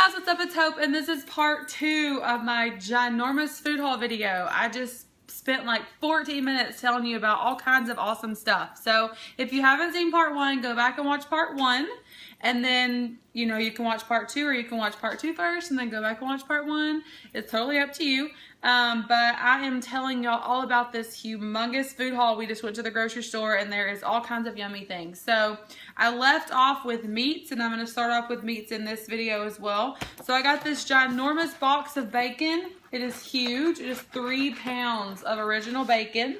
guys, what's up? It's Hope, and this is part 2 of my ginormous food haul video. I just spent like 14 minutes telling you about all kinds of awesome stuff. So if you haven't seen part 1, go back and watch part 1, and then you can watch part 2, or you can watch part 2 first and then go back and watch part 1. It's totally up to you. But I am telling y'all all about this humongous food haul. We just went to the grocery store and there is all kinds of yummy things. So I left off with meats, and I'm going to start off with meats in this video as well. So I got this ginormous box of bacon. It is huge. It is 3 pounds of original bacon.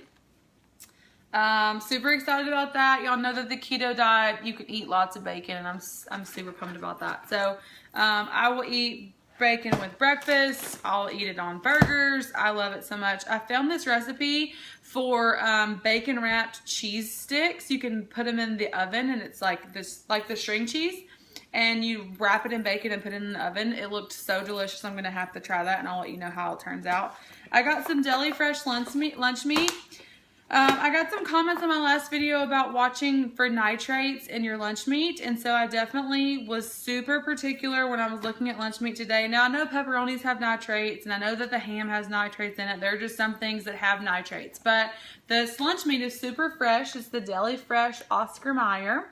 Super excited about that. Y'all know that the keto diet, you can eat lots of bacon, and I'm super pumped about that. So I will eat bacon with breakfast. I'll eat it on burgers. I love it so much. I found this recipe for bacon wrapped cheese sticks. You can put them in the oven, and it's like this, like the string cheese, and you wrap it in bacon and put it in the oven. It looked so delicious. I'm gonna have to try that, and I'll let you know how it turns out. I got some deli fresh lunch meat. I got some comments on my last video about watching for nitrates in your lunch meat, and so I definitely was super particular when I was looking at lunch meat today. Now I know pepperonis have nitrates, and I know that the ham has nitrates in it. There are just some things that have nitrates, but this lunch meat is super fresh. It's the Deli Fresh Oscar Mayer.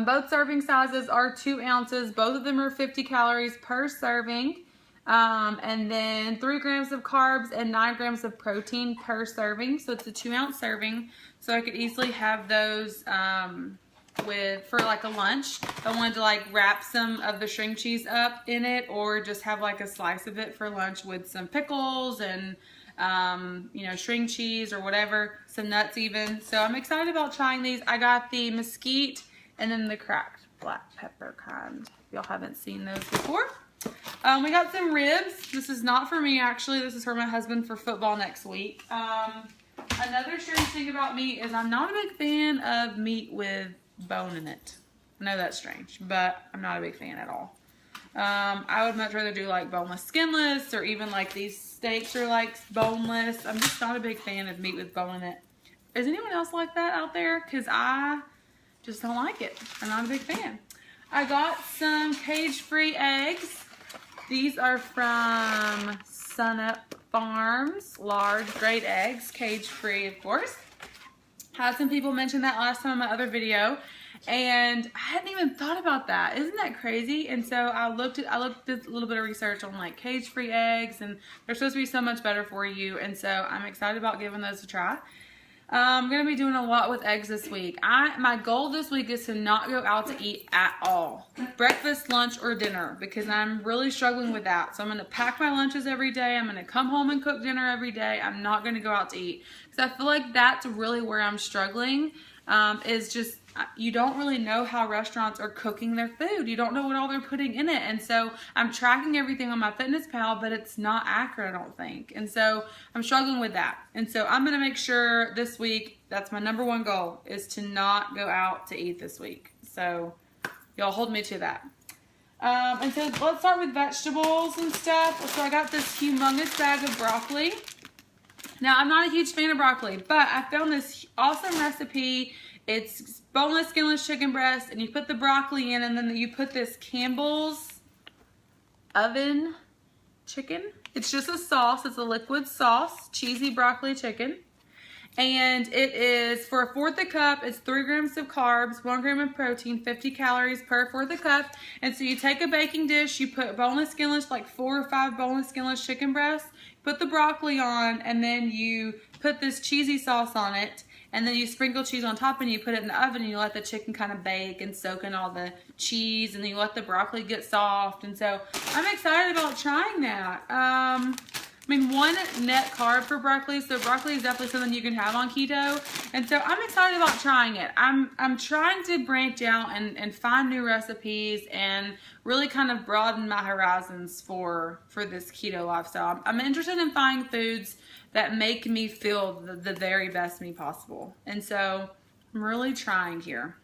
Both serving sizes are 2 ounces. Both of them are 50 calories per serving. And then 3 grams of carbs and 9 grams of protein per serving. So it's a 2-ounce serving. So I could easily have those for like a lunch. If I wanted to like wrap some of the string cheese up in it, or just have like a slice of it for lunch with some pickles and string cheese or whatever, some nuts even. So I'm excited about trying these. I got the mesquite and then the cracked black pepper kind. Y'all haven't seen those before. We got some ribs. This is not for me, actually. This is for my husband for football next week. Another strange thing about meat is I'm not a big fan of meat with bone in it. I know that's strange, but I'm not a big fan at all. I would much rather do like boneless, skinless, or even like these steaks are like boneless. I'm just not a big fan of meat with bone in it. Is anyone else like that out there? Because I just don't like it. I'm not a big fan. I got some cage-free eggs. These are from Sunup Farms, large grade eggs, cage-free, of course. Had some people mention that last time in my other video, and I hadn't even thought about that. Isn't that crazy? And so I did a little bit of research on like cage-free eggs, and they're supposed to be so much better for you. And so I'm excited about giving those a try. I'm going to be doing a lot with eggs this week. My goal this week is to not go out to eat at all. Breakfast, lunch, or dinner, because I'm really struggling with that. So I'm going to pack my lunches every day. I'm going to come home and cook dinner every day. I'm not going to go out to eat. Because I feel like that's really where I'm struggling, is just you don't really know how restaurants are cooking their food. You don't know what all they're putting in it. And so I'm tracking everything on my FitnessPal, but it's not accurate, I don't think. And so I'm struggling with that. And so I'm going to make sure this week, that's my #1 goal, is to not go out to eat this week. So y'all hold me to that. And so let's start with vegetables and stuff. So I got this humongous bag of broccoli. Now, I'm not a huge fan of broccoli, but I found this awesome recipe. It's boneless, skinless chicken breast, and you put the broccoli in, and then you put this Campbell's oven chicken. It's just a sauce. It's a liquid sauce, cheesy broccoli chicken. And it is, for a 1/4 cup, it's 3 grams of carbs, 1 gram of protein, 50 calories per 1/4 cup. And so you take a baking dish, you put boneless, skinless, like 4 or 5 boneless, skinless chicken breasts, put the broccoli on, and then you put this cheesy sauce on it. And then you sprinkle cheese on top, and you put it in the oven, and you let the chicken kind of bake and soak in all the cheese, and then you let the broccoli get soft. And so I'm excited about trying that. I mean, 1 net carb for broccoli, so broccoli is definitely something you can have on keto. And so I'm excited about trying it. I'm trying to branch out and find new recipes and really kind of broaden my horizons for this keto lifestyle. I'm interested in finding foods that make me feel the very best me possible. And so I'm really trying here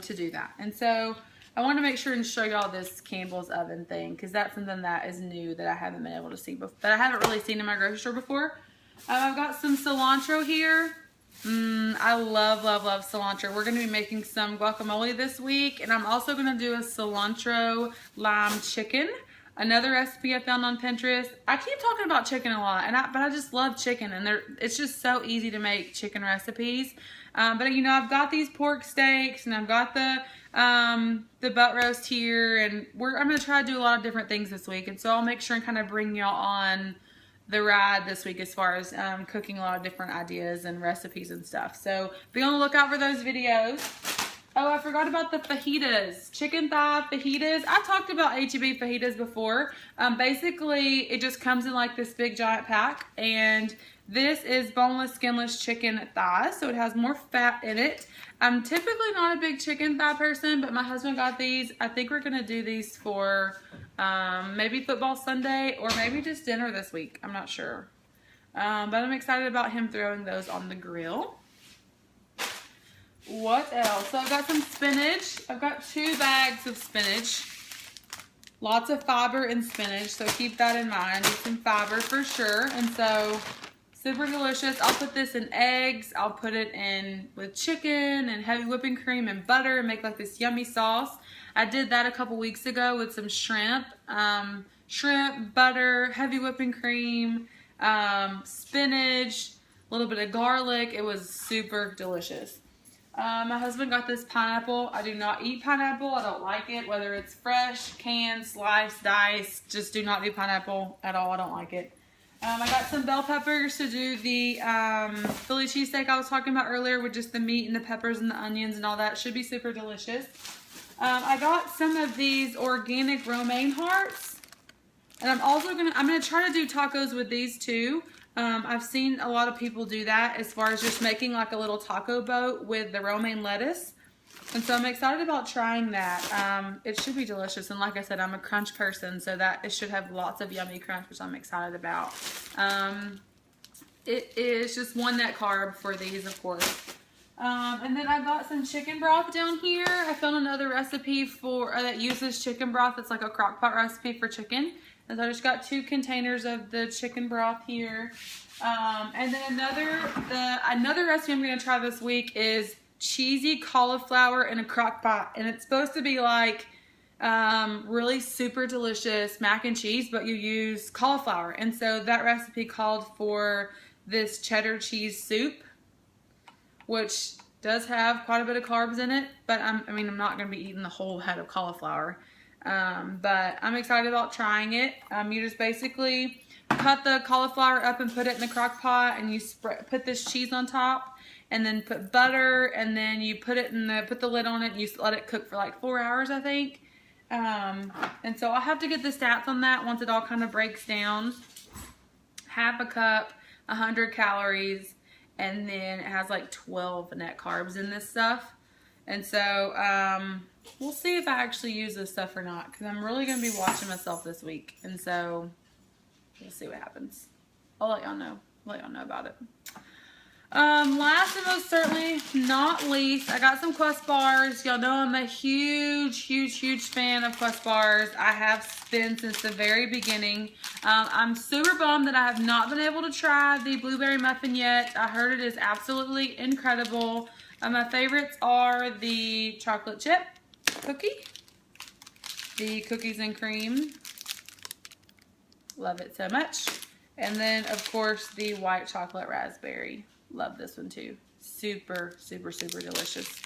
to do that. And so I want to make sure and show y'all this Campbell's oven thing, because that's something that is new that I haven't been able to see before, that I haven't really seen in my grocery store before. I've got some cilantro here. I love, love, love cilantro. We're going to be making some guacamole this week, and I'm also going to do a cilantro lime chicken. Another recipe I found on Pinterest. I keep talking about chicken a lot, but I just love chicken, and it's just so easy to make chicken recipes. But you know, I've got these pork steaks, and I've got the butt roast here, and I'm going to try to do a lot of different things this week, and so I'll make sure and kind of bring y'all on the ride this week as far as cooking a lot of different ideas and recipes and stuff. So be on the lookout for those videos. Oh, I forgot about the fajitas. Chicken thigh fajitas. I talked about H-E-B fajitas before. Basically, it just comes in like this big giant pack. And this is boneless, skinless chicken thighs. So it has more fat in it. I'm typically not a big chicken thigh person, but my husband got these. I think we're going to do these for maybe football Sunday or maybe just dinner this week. I'm not sure. But I'm excited about him throwing those on the grill. What else? So I've got some spinach. I've got 2 bags of spinach. Lots of fiber in spinach, so keep that in mind. Need some fiber for sure. And so, super delicious. I'll put this in eggs. I'll put it in with chicken and heavy whipping cream and butter and make like this yummy sauce. I did that a couple weeks ago with some shrimp. Shrimp, butter, heavy whipping cream, spinach, a little bit of garlic. It was super delicious. My husband got this pineapple. I do not eat pineapple. I don't like it, whether it's fresh, canned, sliced, diced. Just do not do pineapple at all. I don't like it. I got some bell peppers to do the Philly cheesesteak I was talking about earlier with just the meat and the peppers and the onions and all that. Should be super delicious. I got some of these organic romaine hearts. And I'm gonna try to do tacos with these too. I've seen a lot of people do that as far as just making like a little taco boat with the romaine lettuce. And so I'm excited about trying that. It should be delicious. And like I said, I'm a crunch person, so that it should have lots of yummy crunch, which I'm excited about. It is just 1 net carb for these, of course. And then I got some chicken broth down here. I found another recipe that uses chicken broth. It's like a crock pot recipe for chicken. And so I just got 2 containers of the chicken broth here. And then another recipe I'm going to try this week is cheesy cauliflower in a crock pot. And it's supposed to be like really super delicious mac and cheese, but you use cauliflower. And so that recipe called for this cheddar cheese soup, which does have quite a bit of carbs in it. But I'm not going to be eating the whole head of cauliflower. But I'm excited about trying it. You just basically cut the cauliflower up and put it in the crock pot, and you put this cheese on top, and then put butter, and then you put the lid on it, and you let it cook for like 4 hours, I think. And so I'll have to get the stats on that once it all kind of breaks down. Half a cup, 100 calories, and then it has like 12 net carbs in this stuff. And so, we'll see if I actually use this stuff or not, because I'm really going to be watching myself this week. And so, we'll see what happens. I'll let y'all know. About it. Last and most certainly not least, I got some Quest bars. Y'all know I'm a huge fan of Quest bars. I have been since the very beginning. I'm super bummed that I have not been able to try the blueberry muffin yet. I heard it is absolutely incredible. My favorites are the chocolate chip cookie, the cookies and cream, love it so much, and then of course the white chocolate raspberry, love this one too, super delicious.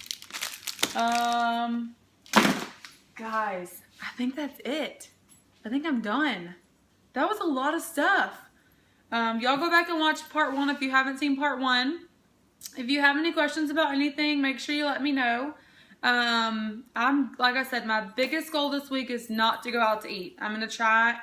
Guys, I think that's it. I think I'm done. That was a lot of stuff. Y'all go back and watch part 1 if you haven't seen part 1. If you have any questions about anything, make sure you let me know. Like I said, my biggest goal this week is not to go out to eat. I'm going to try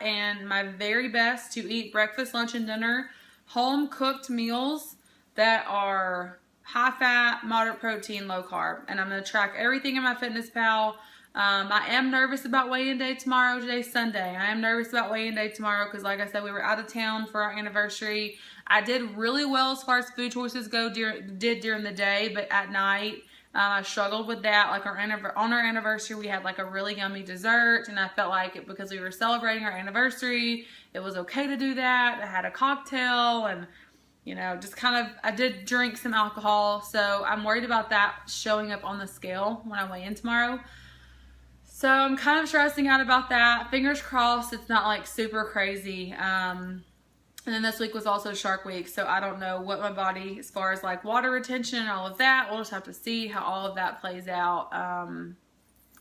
my very best to eat breakfast, lunch, and dinner, home cooked meals that are high fat, moderate protein, low carb. And I'm going to track everything in my MyFitnessPal. I am nervous about weigh-in day tomorrow. Today's Sunday. I am nervous about weigh-in day tomorrow because, like I said, we were out of town for our anniversary. I did really well as far as food choices go during the day, but at night I struggled with that. Like on our anniversary, we had like a really yummy dessert, and I felt like because we were celebrating our anniversary, it was okay to do that. I had a cocktail, and you know, just kind of, I did drink some alcohol, so I'm worried about that showing up on the scale when I weigh in tomorrow. So I'm kind of stressing out about that. Fingers crossed it's not like super crazy. And then this week was also Shark Week, so I don't know what my body, as far as like water retention and all of that, we'll just have to see how all of that plays out.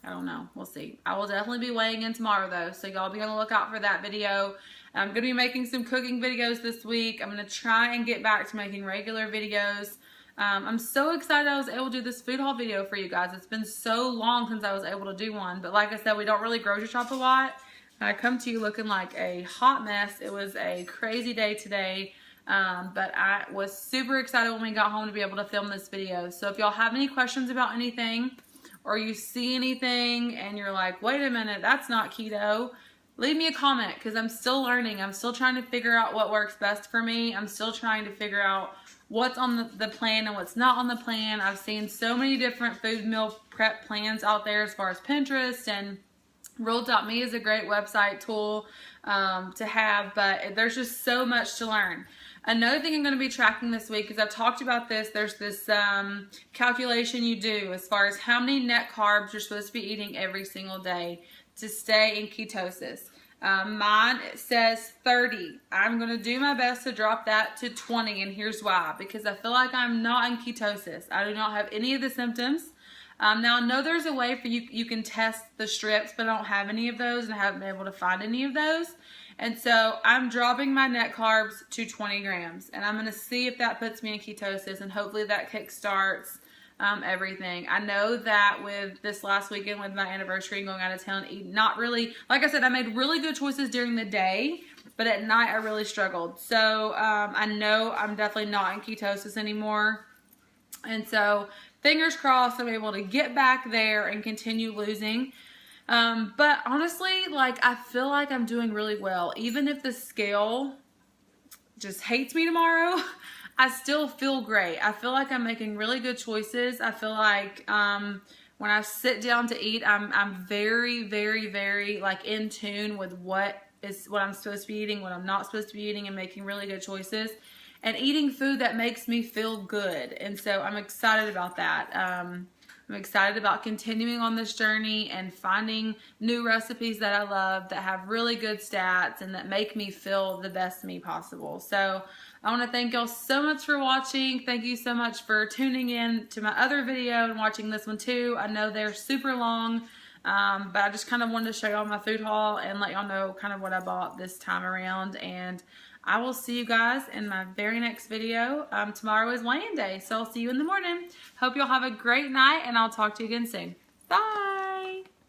I don't know. We'll see. I will definitely be weighing in tomorrow though, so y'all be on the lookout for that video. I'm going to be making some cooking videos this week. I'm going to try and get back to making regular videos. I'm so excited I was able to do this food haul video for you guys. It's been so long since I was able to do one, but like I said, we don't really grocery shop a lot. I come to you looking like a hot mess. It was a crazy day today, but I was super excited when we got home to be able to film this video. So if y'all have any questions about anything, or you see anything and you're like, wait a minute, that's not keto, leave me a comment, because I'm still learning. I'm still trying to figure out what works best for me. I'm still trying to figure out what's on the plan and what's not on the plan. I've seen so many different food meal prep plans out there as far as Pinterest, and Rule.me is a great website tool to have, but there's just so much to learn. Another thing I'm going to be tracking this week, because I've talked about this, there's this calculation you do as far as how many net carbs you're supposed to be eating every single day to stay in ketosis. Mine says 30. I'm going to do my best to drop that to 20, and here's why. Because I feel like I'm not in ketosis. I do not have any of the symptoms. Now, I know there's a way for you can test the strips, but I don't have any of those, and I haven't been able to find any of those. And so I'm dropping my net carbs to 20 grams, and I'm going to see if that puts me in ketosis, and hopefully that kickstarts everything. I know that with this last weekend with my anniversary and going out of town, not really, like I said, I made really good choices during the day, but at night I really struggled. So I know I'm definitely not in ketosis anymore. And so fingers crossed I'm able to get back there and continue losing. But honestly, like, I feel like I'm doing really well. Even if the scale just hates me tomorrow, I still feel great. I feel like I'm making really good choices. I feel like when I sit down to eat, I'm very, very, very like in tune with what I'm supposed to be eating, what I'm not supposed to be eating, and making really good choices and eating food that makes me feel good. And so I'm excited about that. I'm excited about continuing on this journey and finding new recipes that I love, that have really good stats and that make me feel the best me possible. So I want to thank y'all so much for watching. Thank you so much for tuning in to my other video and watching this one too. I know they're super long, but I just kind of wanted to show y'all my food haul and let y'all know kind of what I bought this time around. And I will see you guys in my very next video. Tomorrow is weigh-in day, so I'll see you in the morning. Hope y'all have a great night, and I'll talk to you again soon. Bye!